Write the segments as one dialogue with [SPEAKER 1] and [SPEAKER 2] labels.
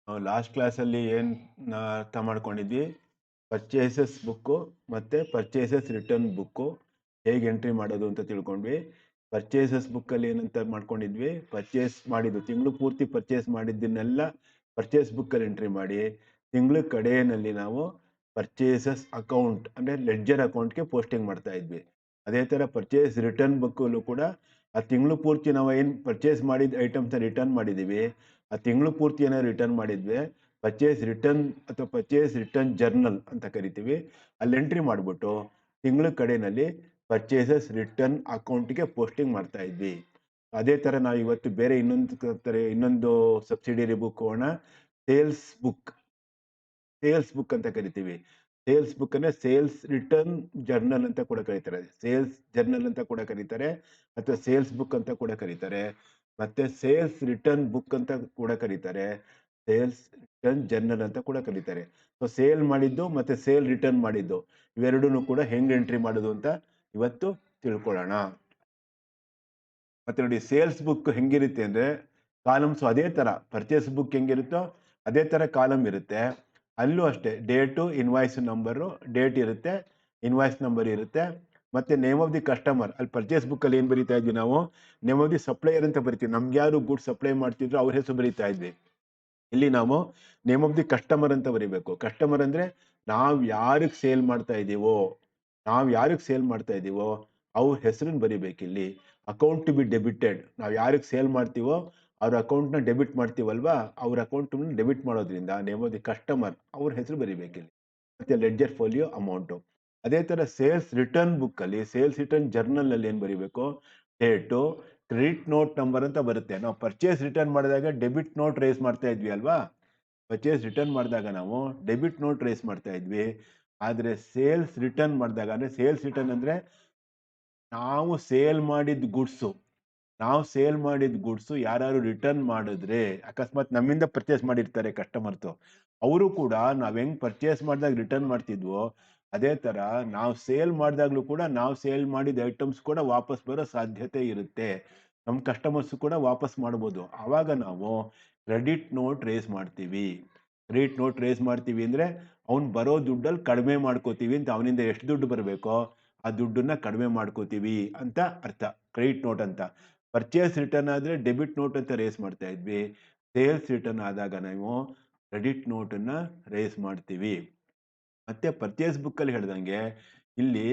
[SPEAKER 1] ನಾವು ಲಾಸ್ಟ್ ಕ್ಲಾಸಲ್ಲಿ ಏನು ಅರ್ಥ ಮಾಡ್ಕೊಂಡಿದ್ವಿ, ಪರ್ಚೇಸಸ್ ಬುಕ್ಕು ಮತ್ತು ಪರ್ಚೇಸಸ್ ರಿಟರ್ನ್ ಬುಕ್ಕು ಹೇಗೆ ಎಂಟ್ರಿ ಮಾಡೋದು ಅಂತ ತಿಳ್ಕೊಂಡ್ವಿ. ಪರ್ಚೇಸಸ್ ಬುಕ್ಕಲ್ಲಿ ಏನಂತ ಮಾಡ್ಕೊಂಡಿದ್ವಿ, ಪರ್ಚೇಸ್ ಮಾಡಿದ್ದು ತಿಂಗಳು ಪೂರ್ತಿ ಪರ್ಚೇಸ್ ಮಾಡಿದ್ದನ್ನೆಲ್ಲ ಪರ್ಚೇಸ್ ಬುಕ್ಕಲ್ಲಿ ಎಂಟ್ರಿ ಮಾಡಿ, ತಿಂಗಳು ಕಡೆಯಲ್ಲಿ ನಾವು ಪರ್ಚೇಸಸ್ ಅಕೌಂಟ್ ಅಂದರೆ ಲೆಡ್ಜರ್ ಅಕೌಂಟ್ಗೆ ಪೋಸ್ಟಿಂಗ್ ಮಾಡ್ತಾ ಇದ್ವಿ. ಅದೇ ಥರ ಪರ್ಚೇಸ್ ರಿಟರ್ನ್ ಬುಕ್ಕಲ್ಲೂ ಕೂಡ ಆ ತಿಂಗಳು ಪೂರ್ತಿ ನಾವು ಏನು ಪರ್ಚೇಸ್ ಮಾಡಿದ ಐಟಮ್ಸ್ನ ರಿಟರ್ನ್ ಮಾಡಿದ್ದೀವಿ, ಆ ತಿಂಗಳು ಪೂರ್ತಿ ಏನೋ ರಿಟರ್ನ್ ಮಾಡಿದ್ವಿ, ಪರ್ಚೇಸ್ ರಿಟರ್ನ್ ಅಥವಾ ಪರ್ಚೇಸ್ ರಿಟರ್ನ್ ಜರ್ನಲ್ ಅಂತ ಕರಿತೀವಿ. ಅಲ್ಲಿ ಎಂಟ್ರಿ ಮಾಡಿಬಿಟ್ಟು ತಿಂಗಳ ಕಡೆಯಲ್ಲಿ ಪರ್ಚೇಸಸ್ ರಿಟರ್ನ್ ಅಕೌಂಟ್ಗೆ ಪೋಸ್ಟಿಂಗ್ ಮಾಡ್ತಾ ಇದ್ವಿ. ಅದೇ ಥರ ನಾವು ಇವತ್ತು ಬೇರೆ ಇನ್ನೊಂದು ಸಬ್ಸಿಡಿಯರಿ ಬುಕ್ ಹೋಗೋಣ. ಸೇಲ್ಸ್ ಬುಕ್ ಅಂತ ಕರಿತೀವಿ. ಸೇಲ್ಸ್ ಬುಕ್ ಅಂದರೆ ಸೇಲ್ಸ್ ರಿಟರ್ನ್ ಜರ್ನಲ್ ಅಂತ ಕೂಡ ಕರೀತಾರೆ, ಸೇಲ್ಸ್ ಜರ್ನಲ್ ಅಂತ ಕೂಡ ಕರೀತಾರೆ, ಅಥವಾ ಸೇಲ್ಸ್ ಬುಕ್ ಅಂತ ಕೂಡ ಕರೀತಾರೆ, ಮತ್ತೆ ಸೇಲ್ಸ್ ರಿಟರ್ನ್ ಬುಕ್ ಅಂತ ಕೂಡ ಕರೀತಾರೆ, ಸೇಲ್ಸ್ ರಿಟರ್ನ್ ಜರ್ನಲ್ ಅಂತ ಕೂಡ ಕರೀತಾರೆ. ಸೊ ಸೇಲ್ ಮಾಡಿದ್ದು ಮತ್ತೆ ಸೇಲ್ ರಿಟರ್ನ್ ಮಾಡಿದ್ದು ಇವೆರಡೂ ಕೂಡ ಹೆಂಗೆ ಎಂಟ್ರಿ ಮಾಡೋದು ಅಂತ ಇವತ್ತು ತಿಳ್ಕೊಳ್ಳೋಣ. ಮತ್ತೆ ನೋಡಿ, ಸೇಲ್ಸ್ ಬುಕ್ ಹೆಂಗಿರುತ್ತೆ ಅಂದರೆ ಕಾಲಮ್ಸು ಅದೇ ಥರ ಪರ್ಚೇಸ್ ಬುಕ್ ಹೆಂಗಿರುತ್ತೋ ಅದೇ ಥರ ಕಾಲಮ್ ಇರುತ್ತೆ. ಅಲ್ಲೂ ಅಷ್ಟೇ ಡೇಟು, ಇನ್ವಾಯ್ಸ್ ನಂಬರು, ಡೇಟ್ ಇರುತ್ತೆ, ಇನ್ವಾಯ್ಸ್ ನಂಬರ್ ಇರುತ್ತೆ, ಮತ್ತು ನೇಮ್ ಆಫ್ ದಿ ಕಸ್ಟಮರ್. ಅಲ್ಲಿ ಪರ್ಚೇಸ್ ಬುಕ್ಕಲ್ಲಿ ಏನು ಬರೀತಾ ಇದ್ವಿ ನಾವು, ನೇಮ್ ಆಫ್ ದಿ ಸಪ್ಲೈಯರ್ ಅಂತ ಬರಿತೀವಿ. ನಮ್ಗೆ ಯಾರು ಗುಡ್ ಸಪ್ಲೈ ಮಾಡ್ತಿದ್ರು ಅವ್ರ ಹೆಸರು ಬರೀತಾ ಇದ್ವಿ. ಇಲ್ಲಿ ನಾವು ನೇಮ್ ಆಫ್ ದಿ ಕಸ್ಟಮರ್ ಅಂತ ಬರೀಬೇಕು. ಕಸ್ಟಮರ್ ಅಂದರೆ ನಾವು ಯಾರಿಗೆ ಸೇಲ್ ಮಾಡ್ತಾ ಇದ್ದೀವೋ ಅವ್ರ ಹೆಸರನ್ನು ಬರಿಬೇಕಿಲ್ಲಿ. ಅಕೌಂಟ್ ಟು ಬಿ ಡೆಬಿಟೆಡ್, ನಾವು ಯಾರಿಗೆ ಸೇಲ್ ಮಾಡ್ತೀವೋ ಅವ್ರ ಅಕೌಂಟ್ನ ಡೆಬಿಟ್ ಮಾಡ್ತೀವಲ್ವಾ, ಅವ್ರ ಅಕೌಂಟನ್ನು ಡೆಬಿಟ್ ಮಾಡೋದ್ರಿಂದ ನೇಮ್ ಆಫ್ ದಿ ಕಸ್ಟಮರ್ ಅವ್ರ ಹೆಸರು ಬರಿಬೇಕಿಲ್ಲಿ. ಮತ್ತು ಲೆಡ್ಜರ್ ಫೋಲಿಯೋ ಅಮೌಂಟು. ಅದೇ ಥರ ಸೇಲ್ಸ್ ರಿಟರ್ನ್ ಬುಕ್ಕಲ್ಲಿ, ಸೇಲ್ಸ್ ರಿಟರ್ನ್ ಜರ್ನಲಲ್ಲಿ ಏನು ಬರೀಬೇಕು, ಡೇಟು, ಕ್ರೆಡಿಟ್ ನೋಟ್ ನಂಬರ್ ಅಂತ ಬರುತ್ತೆ. ನಾವು ಪರ್ಚೇಸ್ ರಿಟರ್ನ್ ಮಾಡಿದಾಗ ಡೆಬಿಟ್ ನೋಟ್ ರೇಸ್ ಮಾಡ್ತಾ ಇದ್ವಿ ಅಲ್ವಾ, ಪರ್ಚೇಸ್ ರಿಟರ್ನ್ ಮಾಡಿದಾಗ ನಾವು ಡೆಬಿಟ್ ನೋಟ್ ರೇಸ್ ಮಾಡ್ತಾ ಇದ್ವಿ. ಆದರೆ ಸೇಲ್ಸ್ ರಿಟರ್ನ್ ಮಾಡಿದಾಗ, ಅಂದರೆ ಸೇಲ್ಸ್ ರಿಟರ್ನ್ ಅಂದರೆ ನಾವು ಸೇಲ್ ಮಾಡಿದ ಗುಡ್ಸು ಯಾರು ರಿಟರ್ನ್ ಮಾಡಿದ್ರೆ, ಅಕಸ್ಮಾತ್ ನಮ್ಮಿಂದ ಪರ್ಚೇಸ್ ಮಾಡಿರ್ತಾರೆ ಕಸ್ಟಮರ್ಸು, ಅವರು ಕೂಡ ನಾವು ಹೆಂಗೆ ಪರ್ಚೇಸ್ ಮಾಡಿದಾಗ ರಿಟರ್ನ್ ಮಾಡ್ತಿದ್ವೋ ಅದೇ ಥರ ನಾವು ಸೇಲ್ ಮಾಡಿದಾಗಲೂ ಕೂಡ ನಾವು ಸೇಲ್ ಮಾಡಿದ ಐಟಮ್ಸ್ ಕೂಡ ವಾಪಸ್ ಬರೋ ಸಾಧ್ಯತೆ ಇರುತ್ತೆ. ನಮ್ಮ ಕಸ್ಟಮರ್ಸು ಕೂಡ ವಾಪಸ್ ಮಾಡ್ಬೋದು. ಆವಾಗ ನಾವು ಕ್ರೆಡಿಟ್ ನೋಟ್ ರೇಸ್ ಮಾಡ್ತೀವಿ. ಅಂದರೆ ಅವ್ನು ಬರೋ ದುಡ್ಡಲ್ಲಿ ಕಡಿಮೆ ಮಾಡ್ಕೋತೀವಿ ಅಂತ, ಅವನಿಂದ ಎಷ್ಟು ದುಡ್ಡು ಬರಬೇಕೋ ಆ ದುಡ್ಡನ್ನ ಕಡಿಮೆ ಮಾಡ್ಕೋತೀವಿ ಅಂತ ಅರ್ಥ, ಕ್ರೆಡಿಟ್ ನೋಟ್ ಅಂತ. ಪರ್ಚೇಸ್ ರಿಟರ್ನ್ ಆದರೆ ಡೆಬಿಟ್ ನೋಟ್ ಅಂತ ರೇಸ್ ಮಾಡ್ತಾ ಇದ್ವಿ. ಸೇಲ್ಸ್ ರಿಟರ್ನ್ ಆದಾಗ ನಾವು ಕ್ರೆಡಿಟ್ ನೋಟನ್ನು ರೇಸ್ ಮಾಡ್ತೀವಿ. ಮತ್ತು ಪರ್ಚೇಸ್ ಬುಕ್ಕಲ್ಲಿ ಹೇಳ್ದಂಗೆ ಇಲ್ಲಿ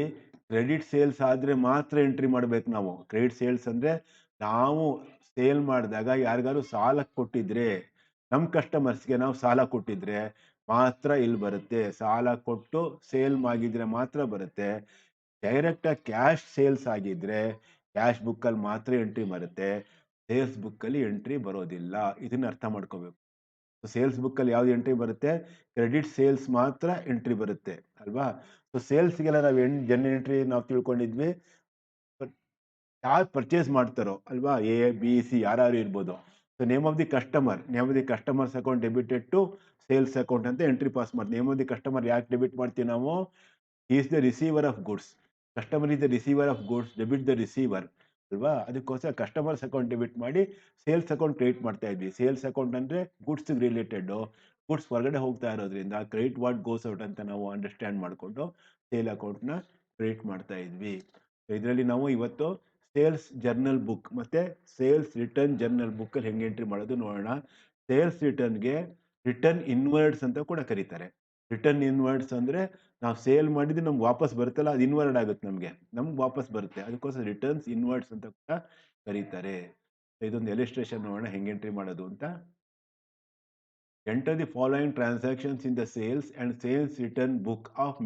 [SPEAKER 1] ಕ್ರೆಡಿಟ್ ಸೇಲ್ಸ್ ಆದರೆ ಮಾತ್ರ ಎಂಟ್ರಿ ಮಾಡಬೇಕು ನಾವು. ಕ್ರೆಡಿಟ್ ಸೇಲ್ಸ್ ಅಂದರೆ ನಾವು ಸೇಲ್ ಮಾಡಿದಾಗ ಯಾರಿಗಾರು ಸಾಲ ಕೊಟ್ಟಿದ್ರೆ, ನಮ್ಮ ಕಸ್ಟಮರ್ಸ್ಗೆ ನಾವು ಸಾಲ ಕೊಟ್ಟಿದ್ರೆ ಮಾತ್ರ ಇಲ್ಲಿ ಬರುತ್ತೆ. ಸಾಲ ಕೊಟ್ಟು ಸೇಲ್ ಆಗಿದ್ರೆ ಮಾತ್ರ ಬರುತ್ತೆ. ಡೈರೆಕ್ಟಾಗಿ ಕ್ಯಾಶ್ ಸೇಲ್ಸ್ ಆಗಿದ್ದರೆ ಕ್ಯಾಶ್ ಬುಕ್ಕಲ್ಲಿ ಮಾತ್ರ ಎಂಟ್ರಿ ಬರುತ್ತೆ, ಸೇಲ್ಸ್ ಬುಕ್ಕಲ್ಲಿ ಎಂಟ್ರಿ ಬರೋದಿಲ್ಲ. ಇದನ್ನು ಅರ್ಥ ಮಾಡ್ಕೋಬೇಕು. ಸೇಲ್ಸ್ ಬುಕ್ಕಲ್ಲಿ ಯಾವ್ದು ಎಂಟ್ರಿ ಬರುತ್ತೆ, ಕ್ರೆಡಿಟ್ ಸೇಲ್ಸ್ ಮಾತ್ರ ಎಂಟ್ರಿ ಬರುತ್ತೆ ಅಲ್ವಾ. ಸೊ ಸೇಲ್ಸ್ಗೆಲ್ಲ ನಾವು ಎಂಟ್ರಿ ನಾವು ತಿಳ್ಕೊಂಡಿದ್ವಿ, ಯಾರು ಪರ್ಚೇಸ್ ಮಾಡ್ತಾರೋ ಅಲ್ವಾ, ಎ ಬಿ ಸಿ ಯಾರು ಇರ್ಬೋದು. So name of the customers account debited to sales account ಅಂತ ಎಂಟ್ರಿ ಪಾಸ್ ಮಾಡ್ತೀವಿ. ನೇಮ್ ಆಫ್ ದಿ ಕಸ್ಟಮರ್ ಯಾಕೆ ಡೆಬಿಟ್ ಮಾಡ್ತೀವಿ ನಾವು, is the receiver of goods, customer is the receiver of goods, debit the receiver ಅಲ್ವಾ. ಅದಕ್ಕೋಸ್ಕರ customers account debit ಮಾಡಿ sales account create ಮಾಡ್ತಾ ಇದ್ವಿ. ಸೇಲ್ಸ್ ಅಕೌಂಟ್ ಅಂದರೆ ಗುಡ್ಸ್ ರಿಲೇಟೆಡ್, ಗುಡ್ಸ್ ಹೊರಗಡೆ ಹೋಗ್ತಾ ಇರೋದ್ರಿಂದ ಕ್ರೆಡಿಟ್ ವಾಟ್ ಗೋಸ್ ಔಟ್ ಅಂತ ನಾವು ಅಂಡರ್ಸ್ಟ್ಯಾಂಡ್ ಮಾಡಿಕೊಂಡು ಸೇಲ್ ಅಕೌಂಟ್ನ ಕ್ರಿಯೇಟ್ ಮಾಡ್ತಾ ಇದ್ವಿ. ಇದರಲ್ಲಿ ನಾವು ಇವತ್ತು ಸೇಲ್ಸ್ ಜರ್ನಲ್ ಬುಕ್ ಮತ್ತು ಸೇಲ್ಸ್ ರಿಟರ್ನ್ ಜರ್ನಲ್ ಬುಕ್ಕಲ್ಲಿ ಹೆಂಗೆ ಎಂಟ್ರಿ ಮಾಡೋದು ನೋಡೋಣ. ಸೇಲ್ಸ್ ರಿಟರ್ನ್ಗೆ ರಿಟರ್ನ್ ಇನ್ವರ್ಡ್ಸ್ ಅಂತ ಕೂಡ ಕರೀತಾರೆ. ರಿಟರ್ನ್ ಇನ್ವರ್ಡ್ಸ್ ಅಂದರೆ ನಾವು ಸೇಲ್ ಮಾಡಿದ್ದು ನಮ್ಗೆ ವಾಪಸ್ ಬರುತ್ತಲ್ಲ, ಅದು ಇನ್ವರ್ಡ್ ಆಗುತ್ತೆ, ನಮ್ಗೆ ವಾಪಸ್ ಬರುತ್ತೆ. ಅದಕ್ಕೋಸ್ಕರ ರಿಟರ್ನ್ಸ್ ಇನ್ವರ್ಡ್ಸ್ ಅಂತ ಕೂಡ ಕರೀತಾರೆ. ಇದೊಂದು ಎಲಿಸ್ಟ್ರೇಷನ್ ನೋಡೋಣ ಹೆಂಗೆ ಎಂಟ್ರಿ ಮಾಡೋದು ಅಂತ. Enter the following transactions in the sales and sales return book of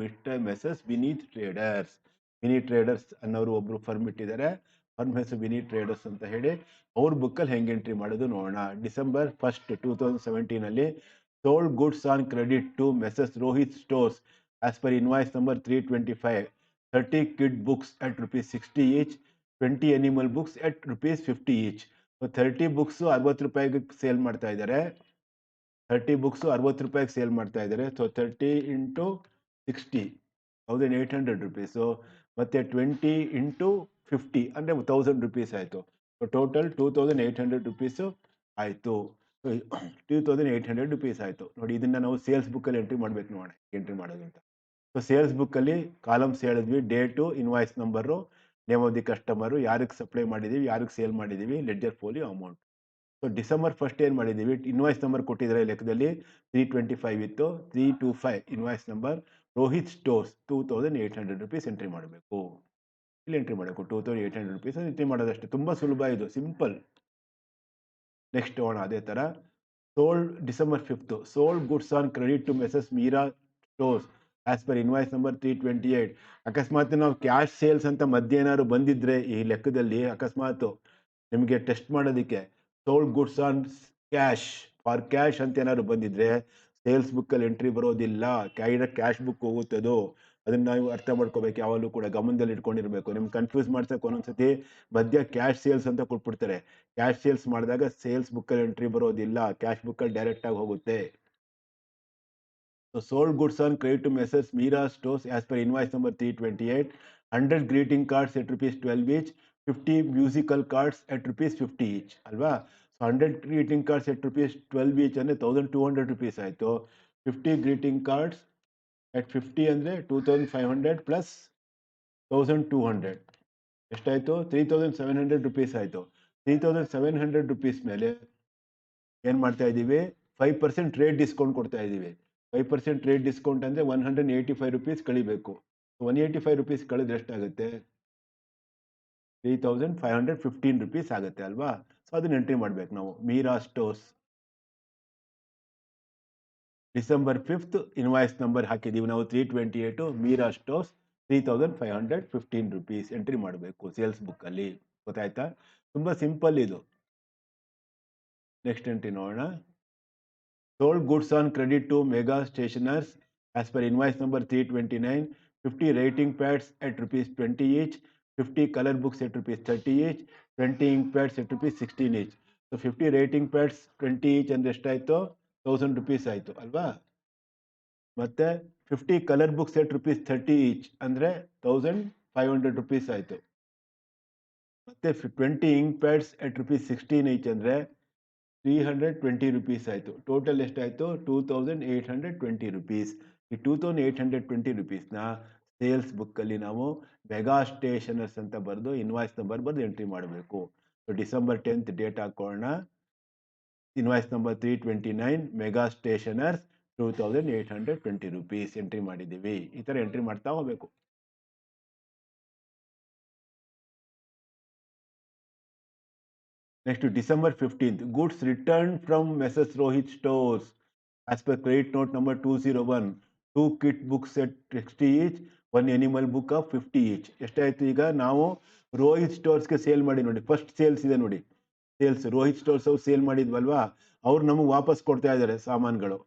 [SPEAKER 1] messrs Vineet traders. Vineet traders ಅನ್ನೋರು ಒಬ್ಬರು ಫರ್ಮ್ ಇಟ್ಟಿದ್ದಾರೆ, ಫರ್ಮ್ ಹೆಸರು ವಿನೀತ್ ಟ್ರೇಡರ್ಸ್ ಅಂತ ಹೇಳಿ. ಅವ್ರ ಬುಕ್ಕಲ್ಲಿ ಹೆಂಗೆ ಎಂಟ್ರಿ ಮಾಡೋದು ನೋಡೋಣ. December 1st, 2017 sold goods on credit to messrs Rohit stores as per invoice number 325, 30 kid books at ₹60 each, 20 animal books at ₹50 each. 30 books ₹60 sale ಮಾಡ್ತಾ ಇದ್ದಾರೆ. 30 ಬುಕ್ಸು ₹60 ಸೇಲ್ ಮಾಡ್ತಾ ಇದ್ದಾರೆ. ಸೊ 30 ಇಂಟು 60 ₹1800, ಮತ್ತು 20 ಇಂಟು 50 ಅಂದರೆ ₹1000 ಆಯಿತು. ಸೊ ಟೋಟಲ್ ₹2800 ಆಯಿತು. 2800 ರುಪೀಸ್ ಆಯಿತು ನೋಡಿ. ಇದನ್ನು ನಾವು ಸೇಲ್ಸ್ ಬುಕ್ಕಲ್ಲಿ ಎಂಟ್ರಿ ಮಾಡಬೇಕು, ನೋಡೋಣ ಎಂಟ್ರಿ ಮಾಡೋದು ಅಂತ. ಸೊ ಸೇಲ್ಸ್ ಬುಕ್ಕಲ್ಲಿ ಕಾಲಮ್ಸ್ ಹೇಳಿದ್ವಿ, date, invoice number, name of the customer, ಯಾರಿಗೆ ಸಪ್ಲೈ ಮಾಡಿದ್ದೀವಿ, ಯಾರಿಗೆ ಸೇಲ್ ಮಾಡಿದ್ದೀವಿ, ledger folio, amount. So December first ಏನು ಮಾಡಿದ್ದೀವಿ, ಇನ್ವಾಯ್ಸ್ ನಂಬರ್ ಕೊಟ್ಟಿದ್ದಾರೆ ಲೆಕ್ಕದಲ್ಲಿ 325 ಇತ್ತು, 325 invoice number, Rohit stores 2800 rupees entry ಮಾಡಬೇಕು. ಇಲ್ಲಿ ಎಂಟ್ರಿ ಮಾಡಬೇಕು 2800 ರುಪೀಸ್ ಎಂಟ್ರಿ ಮಾಡೋದಷ್ಟೇ, ತುಂಬ ಸುಲಭ, ಇದು ಸಿಂಪಲ್. ನೆಕ್ಸ್ಟ್ ಹೋಗೋಣ ಅದೇ ಥರ. Sold December 5th, sold goods on credit to messrs Meera stores as per invoice number 328. ಅಕಸ್ಮಾತ್ ನಾವು ಕ್ಯಾಶ್ ಸೇಲ್ಸ್ ಅಂತ ಮಧ್ಯೆ ಏನಾದ್ರು ಬಂದಿದ್ರೆ ಈ ಲೆಕ್ಕದಲ್ಲಿ, ಅಕಸ್ಮಾತ್ ನಿಮಗೆ ಟೆಸ್ಟ್ ಮಾಡೋದಕ್ಕೆ sold goods on cash for cash ಅಂತ ಏನಾದ್ರು ಬಂದಿದ್ರೆ ಸೇಲ್ಸ್ ಬುಕ್ಕಲ್ಲಿ ಎಂಟ್ರಿ ಬರೋದಿಲ್ಲ, ಕ್ಯಾಶ್ ಬುಕ್ ಹೋಗುತ್ತದು. ಅದನ್ನ ನಾವು ಅರ್ಥ ಮಾಡ್ಕೋಬೇಕು, ಯಾವಾಗಲೂ ಕೂಡ ಗಮನದಲ್ಲಿ ಇಟ್ಕೊಂಡಿರ್ಬೇಕು. ನಿಮ್ಗೆ ಕನ್ಫ್ಯೂಸ್ ಮಾಡ್ಸಕ್ಕೆ ಒಂದೊಂದ್ಸತಿ ಮಧ್ಯ ಕ್ಯಾಶ್ ಸೇಲ್ಸ್ ಅಂತ ಕೊಟ್ಬಿಡ್ತಾರೆ. ಕ್ಯಾಶ್ ಸೇಲ್ಸ್ ಮಾಡಿದಾಗ ಸೇಲ್ಸ್ ಬುಕ್ಕಲ್ಲಿ ಎಂಟ್ರಿ ಬರೋದಿಲ್ಲ, ಕ್ಯಾಶ್ ಬುಕ್ಕಲ್ಲಿ ಡೈರೆಕ್ಟ್ ಆಗಿ ಹೋಗುತ್ತೆ. So sold goods on credit to Messrs. Meera Stores as per invoice number 328. 100 greeting cards at rupees 12 each. 50 musical cards at rupees 50 each. ಅಲ್ವಾ? So 100 greeting cards at rupees 12 each ಅಂದರೆ 1200 rupees ಆಯಿತು. 50 greeting cards at 50 ಅಂದರೆ 2500 plus 1200 ಎಷ್ಟಾಯಿತು? 3700 rupees ಆಯಿತು. 3700 rupees ಮೇಲೆ ಏನು ಮಾಡ್ತಾ ಇದ್ದೀವಿ, 5% ಟ್ರೇಡ್ ಡಿಸ್ಕೌಂಟ್ ಕೊಡ್ತಾ ಇದ್ದೀವಿ. 5% ಟ್ರೇಡ್ ಡಿಸ್ಕೌಂಟ್ ಅಂದರೆ 185 ರುಪೀಸ್ ಕಳಿಬೇಕು. 185 ರುಪೀಸ್ ಕಳೆದ್ರೆ ಎಷ್ಟಾಗುತ್ತೆ? 3515 ರುಪೀಸ್ ಆಗುತ್ತೆ ಅಲ್ವಾ? ಸೊ ಅದನ್ನ ಎಂಟ್ರಿ ಮಾಡ್ಬೇಕು ನಾವು. Meera stores December 5th invoice number ಹಾಕಿದ್ದೀವಿ ನಾವು 328. ಮೀರಾ ಸ್ಟೋರ್ಸ್ 3515 ರುಪೀಸ್ ಎಂಟ್ರಿ ಮಾಡಬೇಕು ಸೇಲ್ಸ್ ಬುಕ್ಕಲ್ಲಿ. ಗೊತ್ತಾಯ್ತಾ? ತುಂಬ ಸಿಂಪಲ್ ಇದು. ನೆಕ್ಸ್ಟ್ ಎಂಟ್ರಿ ನೋಡೋಣ. Sold goods on credit to Mega Stationers as per invoice number 329. 50 writing pads at rupees 20 each. 50 color books at rupees 30 each. 20 ink pads at rupees 16 each. So 50 writing pads 20 each ಅಂದ್ರೆ ಎಷ್ಟಾಯ್ತು? 1000 rupees ಆಯಿತು ಅಲ್ವಾ? ಮತ್ತೆ 50 colour books at rupees 30 each ಅಂದರೆ 1500 rupees ಆಯಿತು. ಮತ್ತೆ 20 ink pads ಎಟ್ rupees 16 each ಅಂದರೆ 320 rupees ಆಯಿತು. ಟೋಟಲ್ ಎಷ್ಟಾಯಿತು? 2820 ರುಪೀಸ್. ಈ 2820 ರುಪೀಸ್ನ ಸೇಲ್ಸ್ ಬುಕ್ಕಲ್ಲಿ ನಾವು ಮೆಗಾ ಸ್ಟೇಷನರ್ಸ್ ಅಂತ ಬರೆದು ಇನ್ವಾಯ್ಸ್ ನಂಬರ್ ಬರೆದು ಎಂಟ್ರಿ ಮಾಡಬೇಕು. ಸೊ ಡಿಸೆಂಬರ್ 10th ಡೇಟ್ ಹಾಕೋಣ. Invoice number 329 mega stationers 2820 rupees entry ಮಾಡಿದ್ದೀವಿ. ಈ ಥರ ಎಂಟ್ರಿ ಮಾಡ್ತಾ ಹೋಗಬೇಕು. Next, December 15th, goods returned from Messrs. Rohit Stores as per credit note number 201. 2 kit books at 60 each, 1 animal book of 50 each. ಎಷ್ಟಾಯ್ತು? ಈಗ ನಾವು Rohit ಸ್ಟೋರ್ಸ್ಗೆ sale ಮಾಡಿ ನೋಡಿ, ಫಸ್ಟ್ ಸೇಲ್ಸ್ ಇದೆ ನೋಡಿ, ಸೇಲ್ಸ್ ರೋಹಿತ್ ಸ್ಟೋರ್ಸ್ ಅವ್ರು ಸೇಲ್ ಮಾಡಿದ್ವಲ್ವಾ, ಅವ್ರು ನಮಗೆ ವಾಪಸ್ ಕೊಡ್ತಾ ಇದ್ದಾರೆ ಸಾಮಾನುಗಳು.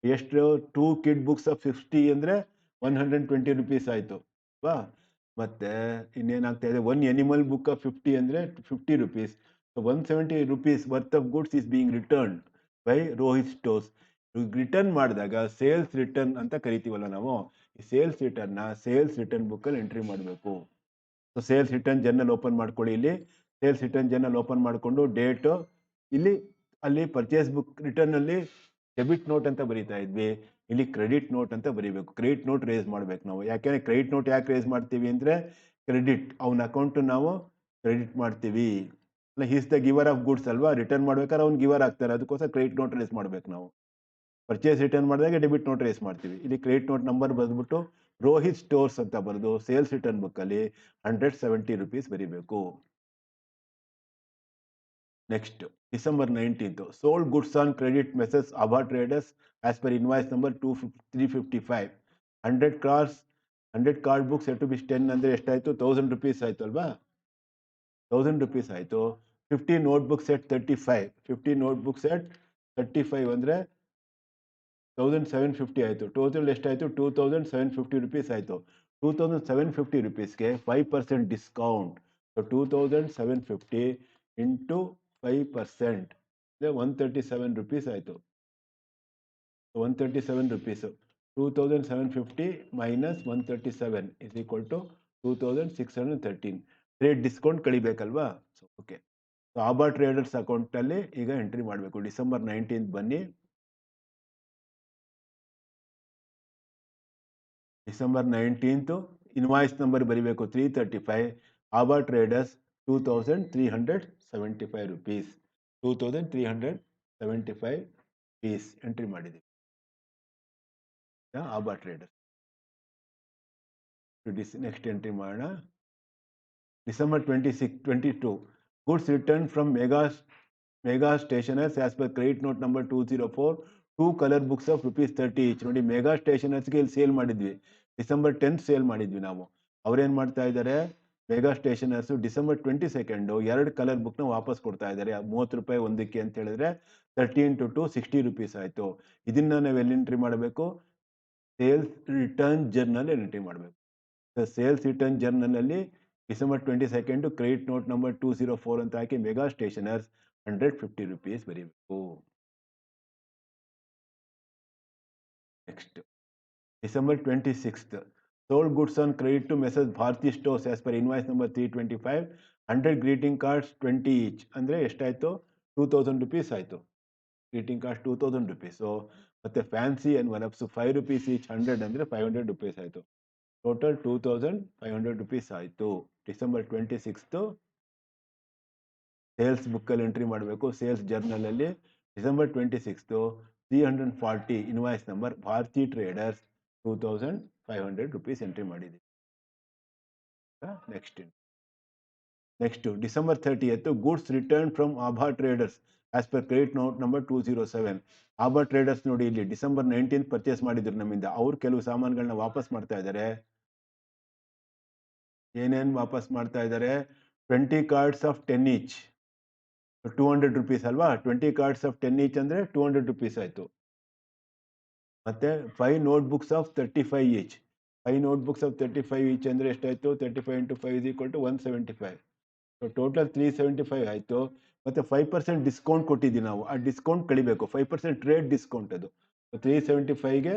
[SPEAKER 1] ಎಷ್ಟು? 2 ಕಿಟ್ ಬುಕ್ಸ್ ಆಫ್ 50 ಅಂದರೆ 120 ರುಪೀಸ್ ಆಯಿತು ವಾ. ಮತ್ತೆ ಇನ್ನೇನಾಗ್ತಾ ಇದೆ, 1 ಎನಿಮಲ್ ಬುಕ್ ಆಫ್ 50 ಅಂದರೆ 50 rupees. So 170 rupees worth of goods is being returned by Rohit Stores. Return ಮಾಡಿದಾಗ ಸೇಲ್ಸ್ ರಿಟರ್ನ್ ಅಂತ ಕರಿತೀವಲ್ಲ ನಾವು, ಈ ಸೇಲ್ಸ್ ರಿಟರ್ನ್ನ ಸೇಲ್ಸ್ ರಿಟರ್ನ್ ಬುಕ್ಕಲ್ಲಿ ಎಂಟ್ರಿ ಮಾಡಬೇಕು. So sales return journal open ಮಾಡ್ಕೊಳ್ಳಿ. ಇಲ್ಲಿ ಸೇಲ್ಸ್ ರಿಟರ್ನ್ ಜರ್ನಲ್ ಓಪನ್ ಮಾಡಿಕೊಂಡು ಡೇಟು, ಇಲ್ಲಿ ಅಲ್ಲಿ ಪರ್ಚೇಸ್ ಬುಕ್ ರಿಟರ್ನಲ್ಲಿ ಡೆಬಿಟ್ ನೋಟ್ ಅಂತ ಬರೀತಾ ಇದ್ವಿ, ಇಲ್ಲಿ ಕ್ರೆಡಿಟ್ ನೋಟ್ ಅಂತ ಬರೀಬೇಕು. ಕ್ರೆಡಿಟ್ ನೋಟ್ ರೇಸ್ ಮಾಡ್ಬೇಕು ನಾವು. ಯಾಕೆಂದರೆ ಕ್ರೆಡಿಟ್ ನೋಟ್ ಯಾಕೆ ರೇಸ್ ಮಾಡ್ತೀವಿ ಅಂದರೆ, ಕ್ರೆಡಿಟ್ ಅವನ ಅಕೌಂಟು ನಾವು ಕ್ರೆಡಿಟ್ ಮಾಡ್ತೀವಿ. ಅಲ್ಲ, he's the giver of goods ಅಲ್ವಾ, ರಿಟರ್ನ್ ಮಾಡ್ಬೇಕಾದ್ರೆ ಅವ್ನು ಗಿವರ್ ಆಗ್ತಾರೆ, ಅದಕ್ಕೋಸ್ಕರ ಕ್ರೆಡಿಟ್ ನೋಟ್ ರೇಸ್ ಮಾಡ್ಬೇಕು ನಾವು. ಪರ್ಚೇಸ್ ರಿಟರ್ನ್ ಮಾಡಿದಾಗ ಡೆಬಿಟ್ ನೋಟ್ ರೇಸ್ ಮಾಡ್ತೀವಿ. ಇಲ್ಲಿ ಕ್ರೆಡಿಟ್ ನೋಟ್ ನಂಬರ್ ಬರೆದ್ಬಿಟ್ಟು ರೋಹಿತ್ ಸ್ಟೋರ್ಸ್ ಅಂತ ಬರೆದು ಸೇಲ್ಸ್ ರಿಟರ್ನ್ ಬುಕ್ಕಲ್ಲಿ 170 ರುಪೀಸ್ ಬರೀಬೇಕು. Next December 19th, sold goods on credit Messrs Abha traders as per invoice number 355. 100 card books at rupees 10 ಅಂದರೆ ಎಷ್ಟಾಯಿತು? 1000 ರುಪೀಸ್ ಆಯಿತು ಅಲ್ವಾ? 1000 ರುಪೀಸ್ ಆಯಿತು. 50 ನೋಟ್ಬುಕ್ಸ್ ಎಟ್ 35. 50 ನೋಟ್ಬುಕ್ಸ್ ಎಟ್ 35 ಅಂದರೆ 1750 ಆಯಿತು. ಟೋಟಲ್ ಎಷ್ಟಾಯಿತು? 2750 ರುಪೀಸ್ ಆಯಿತು. 2750 ರುಪೀಸ್ಗೆ 5% ಡಿಸ್ಕೌಂಟ್. ಸೊ 2750 ಇಂಟು 5% ಅಂದರೆ 137 ರುಪೀಸ್ ಆಯಿತು. 137 rupees. 2750 minus 137 is equal to 2613. Trade discount ಕಳಿಬೇಕಲ್ವಾ? So okay. So Aba traders ಅಕೌಂಟಲ್ಲಿ ಈಗ ಎಂಟ್ರಿ ಮಾಡಬೇಕು. ಡಿಸೆಂಬರ್ 19 ಬನ್ನಿ. ಡಿಸೆಂಬರ್ 19 ಇನ್ವಾಯ್ಸ್ ನಂಬರ್ ಬರೀಬೇಕು 335. Aaba traders 2375 rupees. 2375 rupees entry ಮಾಡಿದ್ದೀವಿ ಆಬಾ ಟ್ರೇಡರ್ಸ್. ನೆಕ್ಸ್ಟ್ ಎಂಟ್ರಿ ಮಾಡೋಣ. December 22, goods returned from Mega Stationers as per credit note number 204, 2 color books of ₹30 each. ನೋಡಿ mega ಸ್ಟೇಷನರ್ಸ್ಗೆ ಇಲ್ಲಿ sale ಮಾಡಿದ್ವಿ, ಡಿಸೆಂಬರ್ 10 ಸೇಲ್ ಮಾಡಿದ್ವಿ ನಾವು. ಅವ್ರೇನು ಮಾಡ್ತಾ ಇದ್ದಾರೆ, ಮೆಗಾ ಸ್ಟೇಷನರ್ಸ್ ಡಿಸೆಂಬರ್ 22 2 ಕಲರ್ ಬುಕ್ನ ವಾಪಸ್ ಕೊಡ್ತಾ ಇದ್ದಾರೆ ₹30 ಒಂದಕ್ಕೆ ಅಂತ ಹೇಳಿದ್ರೆ 13 to 60 rupees ಆಯಿತು. ಇದನ್ನ ನಾವು ಎಲ್ಲಿ ಎಂಟ್ರಿ ಮಾಡಬೇಕು, ಸೇಲ್ಸ್ ರಿಟರ್ನ್ ಜರ್ನಲ್ ಎಂಟ್ರಿ ಮಾಡಬೇಕು. ಸೇಲ್ಸ್ ರಿಟರ್ನ್ ಜರ್ನಲ್ ಅಲ್ಲಿ ಡಿಸೆಂಬರ್ 22 ಕ್ರೆಡಿಟ್ ನೋಟ್ ನಂಬರ್ 204 ಅಂತ ಹಾಕಿ ಮೆಗಾ ಸ್ಟೇಷನರ್ಸ್ 150 rupees ಬರೀಬೇಕು. Next December 26 sold goods on credit to Messrs Bharti Stores as per invoice number 325, 100 greeting cards 20 each ಅಂದ್ರೆ ಎಷ್ಟಾಯ್ತು, 2000 rupees ಆಯ್ತು. Greeting card 2000 rupees. ಮತ್ತೆ fancy envelopes 5 rupees each, 100 ಅಂದ್ರೆ 500 rupees ಆಯ್ತು. Total 2500 rupees ಆಯಿತು. December 26 sales ಬುಕ್ಕಲ್ಲಿ entry ಮಾಡಬೇಕು. Sales ಜರ್ನಲಲ್ಲಿ December 26 340 invoice number Bharati traders 2500 rupees entry ಮಾಡಿದ್ದೀವಿ. Next December 30 goods return from Abha traders as per credit note number 207. Abha traders ನೋಡಿ ಇಲ್ಲಿ ಡಿಸೆಂಬರ್ 19 ಪರ್ಚೇಸ್ ಮಾಡಿದ್ರು ನಮ್ಮಿಂದ. ಅವ್ರು ಕೆಲವು ಸಾಮಾನುಗಳನ್ನ ವಾಪಸ್ ಮಾಡ್ತಾ ಇದ್ದಾರೆ. ಏನೇನು ವಾಪಸ್ ಮಾಡ್ತಾ ಇದ್ದಾರೆ, 20 cards of 10 each 200 rupees ಅಲ್ವಾ. 20 cards of 10 each ಅಂದ್ರೆ 200 rupees ಆಯ್ತು. ಮತ್ತೆ 5 notebooks of 35 each. 5 notebooks of 35 each ಅಂದ್ರೆ ಎಷ್ಟಾಯ್ತು, 35 into 5 is equal to 175. So total 375 ಆಯ್ತು. ಮತ್ತೆ 5% ಡಿಸ್ಕೌಂಟ್ ಕೊಟ್ಟಿದ್ದೀವಿ ನಾವು, ಆ ಡಿಸ್ಕೌಂಟ್ ಕಳಿಬೇಕು. 5% ಟ್ರೇಡ್ ಡಿಸ್ಕೌಂಟ್ ಅದು. 375ಗೆ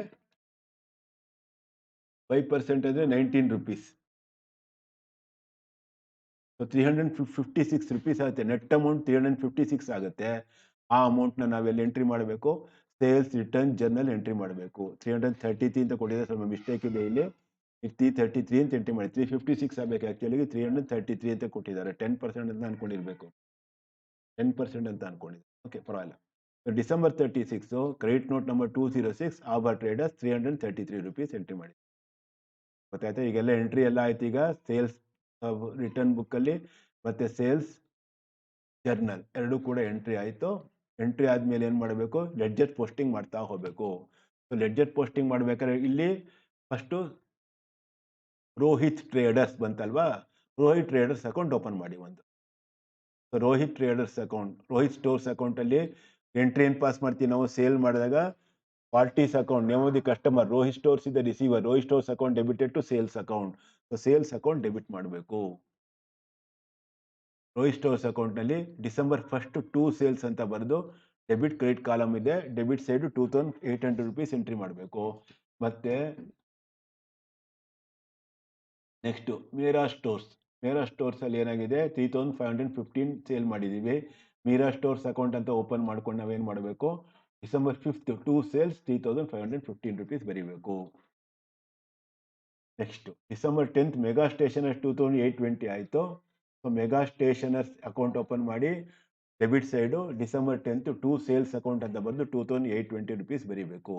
[SPEAKER 1] 5% ಅಂದ್ರೆ 19 rupees. ಸೊ 356 rupees ಆಗುತ್ತೆ. ನೆಟ್ ಅಮೌಂಟ್ 356 ಆಗುತ್ತೆ. ಆ ಅಮೌಂಟ್ನ ನಾವೆಲ್ಲಿ ಎಂಟ್ರಿ ಮಾಡಬೇಕು, ಸೇಲ್ಸ್ ರಿಟರ್ನ್ ಜರ್ನಲ್ ಎಂಟ್ರಿ ಮಾಡಬೇಕು. 333 ಅಂತ ಕೊಟ್ಟಿದೆ, ಸ್ವಲ್ಪ ಮಿಸ್ಟೇಕ್ ಇದೆ ಇಲ್ಲಿ. 333 ಅಂತ ಎಂಟ್ರಿ ಮಾಡಿ. 356 ಆಗಬೇಕು ಆ್ಯಕ್ಚುಲಿ, 333 ಅಂತ ಕೊಟ್ಟಿದ್ದಾರೆ. 10% ಅಂತ ಅನ್ಕೊಂಡಿರ್ಬೇಕು, 10% ಅಂತ ಅನ್ಕೊಂಡಿದ್ದೆ. ಓಕೆ, ಪರವಾಗಿಲ್ಲ. December 36 credit note number 206 Aaba traders 333 rupees entry ಮಾಡಿ. ಗೊತ್ತಾಯ್ತಾ, ಈಗೆಲ್ಲ ಎಂಟ್ರಿ ಎಲ್ಲ ಆಯ್ತು. ಈಗ ಸೇಲ್ಸ್ ರಿಟರ್ನ್ ಬುಕ್ಕಲ್ಲಿ ಮತ್ತೆ ಸೇಲ್ಸ್ ಜರ್ನಲ್ ಎರಡೂ ಕೂಡ ಎಂಟ್ರಿ ಆಯಿತು. ಎಂಟ್ರಿ ಆದಮೇಲೆ ಏನು ಮಾಡಬೇಕು, ಲೆಡ್ಜರ್ ಪೋಸ್ಟಿಂಗ್ ಮಾಡ್ತಾ ಹೋಗಬೇಕು. ಸೊ ಲೆಡ್ಜರ್ ಪೋಸ್ಟಿಂಗ್ ಮಾಡಬೇಕಾದ್ರೆ ಇಲ್ಲಿ ಫಸ್ಟು ರೋಹಿತ್ ಟ್ರೇಡರ್ಸ್ ಬಂತಲ್ವಾ, ರೋಹಿತ್ ಟ್ರೇಡರ್ಸ್ ಅಕೌಂಟ್ ಓಪನ್ ಮಾಡಿ ಒಂದು. So Rohit traders account, Rohit stores ಅಕೌಂಟಲ್ಲಿ ಎಂಟ್ರಿ ಏನು ಪಾಸ್ ಮಾಡ್ತೀವಿ ನಾವು, ಸೇಲ್ ಮಾಡಿದಾಗ parties account, name of the customer, Rohit stores ಇದೆ receiver, Rohit stores account debited to sales account. So sales account debit ಮಾಡಬೇಕು. ರೋಹಿತ್ ಸ್ಟೋರ್ಸ್ ಅಕೌಂಟ್ನಲ್ಲಿ ಡಿಸೆಂಬರ್ 1 2 ಸೇಲ್ಸ್ ಅಂತ ಬರೆದು ಡೆಬಿಟ್ ಕ್ರೆಡಿಟ್ ಕಾಲಮ್ ಇದೆ, ಡೆಬಿಟ್ ಸೈಡ್ 2800 rupees ಎಂಟ್ರಿ ಮಾಡಬೇಕು. ಮತ್ತೆ ನೆಕ್ಸ್ಟ್ ಮೀರಾ ಸ್ಟೋರ್ಸ್ ಅಲ್ಲಿ ಏನಾಗಿದೆ, 3515 ಸೇಲ್ ಮಾಡಿದ್ದೀವಿ. ಮೀರಾ ಸ್ಟೋರ್ಸ್ ಅಕೌಂಟ್ ಅಂತ ಓಪನ್ ಮಾಡ್ಕೊಂಡು ನಾವೇನು ಮಾಡಬೇಕು, ಡಿಸೆಂಬರ್ 5 2 ಸೇಲ್ಸ್ 3515 rupees ಬರೀಬೇಕು. ನೆಕ್ಸ್ಟ್ ಡಿಸೆಂಬರ್ 10 ಮೆಗಾ ಸ್ಟೇಷನರ್ಸ್ 2820 ಆಯಿತು. So mega stationers account open ಮಾಡಿ debit side December 10 2 sales account ಅಂತ ಬಂದು 2820 rupees ಬರೀಬೇಕು.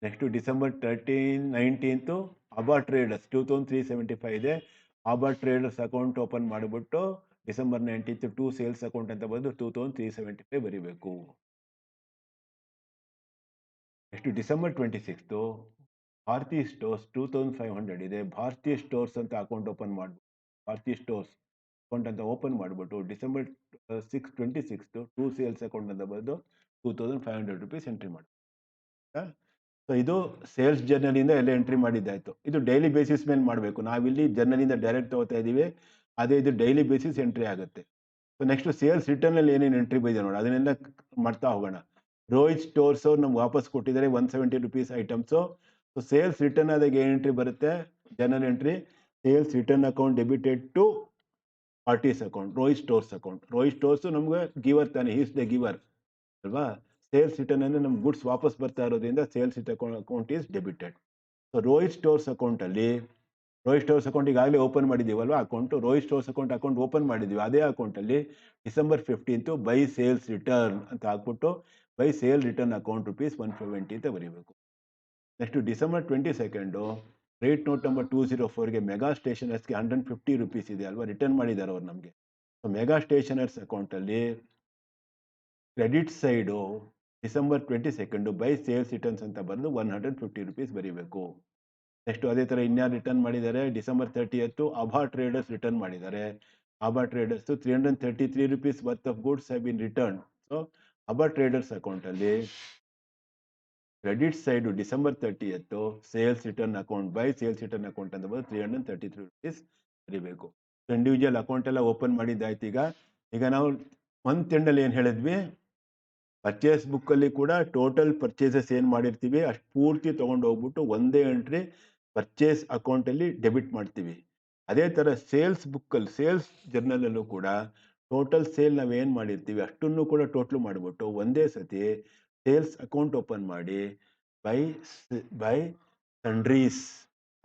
[SPEAKER 1] ನೆಕ್ಸ್ಟ್ ಡಿಸೆಂಬರ್ 19 ಆಬಾ ಟ್ರೇಡರ್ಸ್ 2375 ಇದೆ. ಆಬಾ ಟ್ರೇಡರ್ಸ್ ಅಕೌಂಟ್ ಓಪನ್ ಮಾಡಿಬಿಟ್ಟು ಡಿಸೆಂಬರ್ 19 2 ಸೇಲ್ಸ್ ಅಕೌಂಟ್ ಅಂತ ಬಂದು 2375 ಬರೀಬೇಕು. ನೆಕ್ಸ್ಟ್ ಡಿಸೆಂಬರ್ 26 ಭಾರತಿ ಸ್ಟೋರ್ಸ್ 2500 ಇದೆ. ಭಾರತಿ ಸ್ಟೋರ್ಸ್ ಅಂತ ಅಕೌಂಟ್ ಓಪನ್ ಮಾಡಿ, ಭಾರತಿ ಸ್ಟೋರ್ಸ್ ಅಕೌಂಟ್ ಅಂತ ಓಪನ್ ಮಾಡಿಬಿಟ್ಟು ಡಿಸೆಂಬರ್ 26 2 ಸೇಲ್ಸ್ ಅಕೌಂಟ್ ಅಂತ ಬಂದು 2500 rupees ಎಂಟ್ರಿ ಮಾಡಿ. ಸೊ ಇದು ಸೇಲ್ಸ್ ಜರ್ನಲಿಂದ ಎಲ್ಲ ಎಂಟ್ರಿ ಮಾಡಿದ್ದಾಯ್ತು. ಇದು ಡೈಲಿ ಬೇಸಿಸ್ ಮೇಲೆ ಮಾಡಬೇಕು. ನಾವಿಲ್ಲಿ ಜರ್ನಲಿಂದ ಡೈರೆಕ್ಟ್ ತಗೋತಾ ಇದ್ದೀವಿ, ಅದೇ ಇದು ಡೈಲಿ ಬೇಸಿಸ್ ಎಂಟ್ರಿ ಆಗುತ್ತೆ. ಸೊ ನೆಕ್ಸ್ಟ್ ಸೇಲ್ಸ್ ರಿಟರ್ನಲ್ಲಿ ಏನೇನು ಎಂಟ್ರಿ ಬಂದಿದೆ ನೋಡಿ, ಅದನ್ನೆಲ್ಲ ಮಾಡ್ತಾ ಹೋಗೋಣ. ರೋಹಿತ್ ಸ್ಟೋರ್ಸ್ ಅವ್ರು ನಮ್ಗೆ ವಾಪಸ್ ಕೊಟ್ಟಿದ್ದಾರೆ 170 rupees items. So sales return ಆದಾಗ ಏನು ಎಂಟ್ರಿ ಬರುತ್ತೆ, journal entry, sales return account debited to parties account, Rohit stores account. Rohit stores ನಮ್ಗೆ ಗಿವರ್ ತಾನೆ, ಈಸ್ ದ ಗಿವರ್ ಅಲ್ವಾ. ಸೇಲ್ಸ್ ರಿಟರ್ನ್ ಅಂದ್ರೆ ನಮ್ಗೆ ಗುಡ್ಸ್ ವಾಪಸ್ ಬರ್ತಾ ಇರೋದ್ರಿಂದ sales account is debited. So Rohit stores account ಅಲ್ಲಿ, ರೋಹಿತ್ ಸ್ಟೋರ್ಸ್ ಅಕೌಂಟ್ ಈಗಾಗಲೇ ಓಪನ್ ಮಾಡಿದೀವಲ್ವಾ account, Rohit stores account open ಮಾಡಿದೀವಿ. ಅದೇ ಅಕೌಂಟ್ ಅಲ್ಲಿ December 15th by sales return ಅಂತ ಹಾಕ್ಬಿಟ್ಟು ಬೈ ಸೇಲ್ ರಿಟರ್ನ್ ಅಕೌಂಟ್ ₹170 ಅಂತ ಬರೀಬೇಕು. Next December 22nd rate note number 204ಗೆ ಮೆಗಾ ಸ್ಟೇಷನರ್ಸ್ಗೆ ₹150 ಇದೆ ಅಲ್ವಾ, ರಿಟರ್ನ್ ಮಾಡಿದ್ದಾರೆ ಅವ್ರು ನಮಗೆ. ಸೊ ಮೆಗಾ ಸ್ಟೇಷನರ್ಸ್ ಅಕೌಂಟ್ ಅಲ್ಲಿ credit side December 22nd by sales returns ಅಂತ ಬರೆದು ₹150 ಬರೀಬೇಕು. ನೆಕ್ಸ್ಟ್ ಅದೇ ತರ ಇನ್ಯಾರು ರಿಟರ್ನ್ ಮಾಡಿದ್ದಾರೆ, December 30th ಅಭಾ ಟ್ರೇಡರ್ಸ್ ರಿಟರ್ನ್ ಮಾಡಿದ್ದಾರೆ. Abha traders ₹333 worth of goods have been return. So Abha traders account ಅಲ್ಲಿ credit side December 30th sales return account by sales return account ಅಂತ ಬಂದು ₹333 ಬರೀಬೇಕು. ಇಂಡಿವಿಜುವಲ್ ಅಕೌಂಟ್ ಎಲ್ಲ ಓಪನ್ ಮಾಡಿದ್ದಾಯ್ತು. ಈಗ ನಾವು ಮಂತ್ ಎಂಡ್ ಅಲ್ಲಿ ಏನ್ ಹೇಳಿದ್ವಿ, ಪರ್ಚೇಸ್ ಬುಕ್ ಅಲ್ಲಿ ಕೂಡ ಟೋಟಲ್ ಪರ್ಚೇಸಸ್ ಏನ್ ಮಾಡಿರ್ತೀವಿ ಅಷ್ಟು ಪೂರ್ತಿ ತಗೊಂಡು ಹೋಗ್ಬಿಟ್ಟು ಒಂದೇ ಎಂಟ್ರಿ ಪರ್ಚೇಸ್ ಅಕೌಂಟ್ ಅಲ್ಲಿ ಡೆಬಿಟ್ ಮಾಡ್ತೀವಿ. ಅದೇ ತರ ಸೇಲ್ಸ್ ಬುಕ್ ಅಲ್ಲಿ, ಸೇಲ್ಸ್ ಜರ್ನಲ್ ಅಲ್ಲೂ ಕೂಡ ಟೋಟಲ್ ಸೇಲ್ ನಾವ್ ಏನ್ ಮಾಡಿರ್ತೀವಿ ಅಷ್ಟನ್ನು ಕೂಡ ಟೋಟಲ್ ಮಾಡ್ಬಿಟ್ಟು ಒಂದೇ ಸತಿ ಸೇಲ್ಸ್ ಅಕೌಂಟ್ ಓಪನ್ ಮಾಡಿ by sundries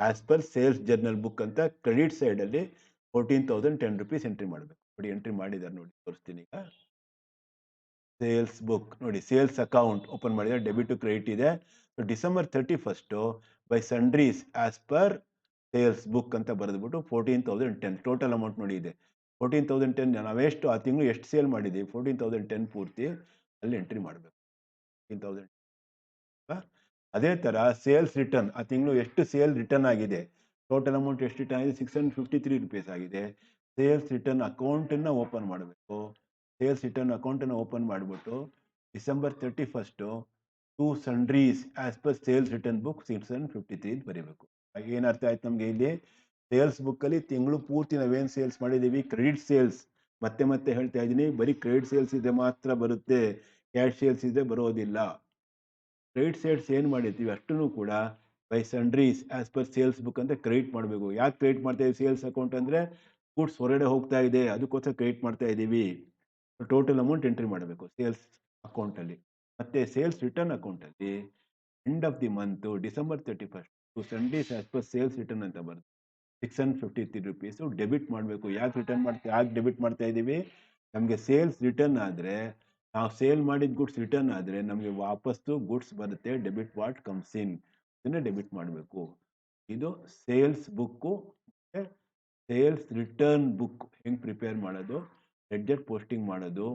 [SPEAKER 1] as per sales journal book ಅಂತ ಕ್ರೆಡಿಟ್ ಸೈಡ್ ಅಲ್ಲಿ ₹14,010 ಎಂಟ್ರಿ ಮಾಡಬೇಕು. ನೋಡಿ ಎಂಟ್ರಿ ಮಾಡಿದ್ದಾರೆ, ನೋಡಿ ತೋರಿಸ್ತೀನಿ ಈಗ. ಸೇಲ್ಸ್ ಬುಕ್ ನೋಡಿ, ಸೇಲ್ಸ್ ಅಕೌಂಟ್ ಓಪನ್ ಮಾಡಿದ್ರೆ ಡೆಬಿಟ್ ಟು ಕ್ರೆಡಿಟ್ ಇದೆ. December 31st by sundries as per sales book ಅಂತ ಬರೆದ್ಬಿಟ್ಟು 14,010 ಟೋಟಲ್ ಅಮೌಂಟ್ ನೋಡಿ ಇದೆ. 14,010 ನಾವೆಷ್ಟು ಆ ತಿಂಗಳು ಎಷ್ಟು ಸೇಲ್ ಮಾಡಿದ್ದೀವಿ 14,010 ಪೂರ್ತಿ ಅಲ್ಲಿ ಎಂಟ್ರಿ ಮಾಡಬೇಕು. 14,000. ಅದೇ ತರ ಸೇಲ್ಸ್ ರಿಟರ್ನ್ ಆ ತಿಂಗಳು ಎಷ್ಟು ಸೇಲ್ ರಿಟರ್ನ್ ಆಗಿದೆ, ಟೋಟಲ್ ಅಮೌಂಟ್ ಎಷ್ಟು ರಿಟರ್ನ್ ಆಗಿದೆ ₹653 ಆಗಿದೆ. ಸೇಲ್ಸ್ ರಿಟರ್ನ್ ಅಕೌಂಟ್ ಅನ್ನ ಓಪನ್ ಮಾಡಬೇಕು. ಸೇಲ್ಸ್ ರಿಟರ್ನ್ ಅಕೌಂಟ್ ಅನ್ನು ಓಪನ್ ಮಾಡಿಬಿಟ್ಟು December 31st to sundries as per sales return book 653 ಬರೀಬೇಕು. ಏನ್ ಅರ್ಥ ಆಯ್ತು ನಮ್ಗೆ ಇಲ್ಲಿ, ಸೇಲ್ಸ್ ಬುಕ್ ಅಲ್ಲಿ ತಿಂಗಳು ಪೂರ್ತಿ ನಾವೇನ್ ಸೇಲ್ಸ್ ಮಾಡಿದೀವಿ ಕ್ರೆಡಿಟ್ ಸೇಲ್ಸ್, ಮತ್ತೆ ಹೇಳ್ತಾ ಇದ್ದೀನಿ, ಬರೀ ಕ್ರೆಡಿಟ್ ಸೇಲ್ಸ್ ಇದೆ ಮಾತ್ರ ಬರುತ್ತೆ, ಕ್ಯಾಶ್ ಸೇಲ್ಸ್ ಇದೆ ಬರೋದಿಲ್ಲ. ಕ್ರೆಡಿಟ್ ಸೇಲ್ಸ್ ಏನ್ ಮಾಡಿರ್ತೀವಿ ಅಷ್ಟನ್ನು ಕೂಡ by sundries as per sales book ಅಂತ ಕ್ರೆಡಿಟ್ ಮಾಡಬೇಕು. ಯಾಕೆ ಕ್ರೆಡಿಟ್ ಮಾಡ್ತಾ ಇದೀವಿ ಸೇಲ್ಸ್ ಅಕೌಂಟ್ ಅಂದ್ರೆ, ಗೂಡ್ಸ್ ಹೊರಗಡೆ ಹೋಗ್ತಾ ಇದೆ ಅದಕ್ಕೋಸ್ಕರ ಕ್ರೆಡಿಟ್ ಮಾಡ್ತಾ ಇದ್ದೀವಿ. ಟೋಟಲ್ ಅಮೌಂಟ್ ಎಂಟ್ರಿ ಮಾಡಬೇಕು ಸೇಲ್ಸ್ ಅಕೌಂಟ್ ಅಲ್ಲಿ. ಮತ್ತೆ ಸೇಲ್ಸ್ ರಿಟರ್ನ್ ಅಕೌಂಟ್ ಅಲ್ಲಿ end of the month December 31st to sundries as per sales return ಅಂತ ಬರುತ್ತೆ ₹653 ಡೆಬಿಟ್ ಮಾಡಬೇಕು. ಯಾಕೆ ಡೆಬಿಟ್ ಮಾಡ್ತಾ ಇದ್ದೀವಿ, ನಮಗೆ ಸೇಲ್ಸ್ ರಿಟರ್ನ್ ಆದ್ರೆ, ನಾವು ಸೇಲ್ ಮಾಡಿದ ಗುಡ್ಸ್ ರಿಟರ್ನ್ ಆದ್ರೆ ನಮಗೆ ವಾಪಸ್ಸು ಗುಡ್ಸ್ ಬರುತ್ತೆ, ಡೆಬಿಟ್ ವಾಟ್ ಕಮ್ಸ್ ಇನ್, ಇದನ್ನ ಡೆಬಿಟ್ ಮಾಡಬೇಕು. ಇದು sales book sales return book ಹೆಂಗ್ ಪ್ರಿಪೇರ್ ಮಾಡೋದು, ಲೆಡ್ಜರ್ ಪೋಸ್ಟಿಂಗ್ ಮಾಡೋದು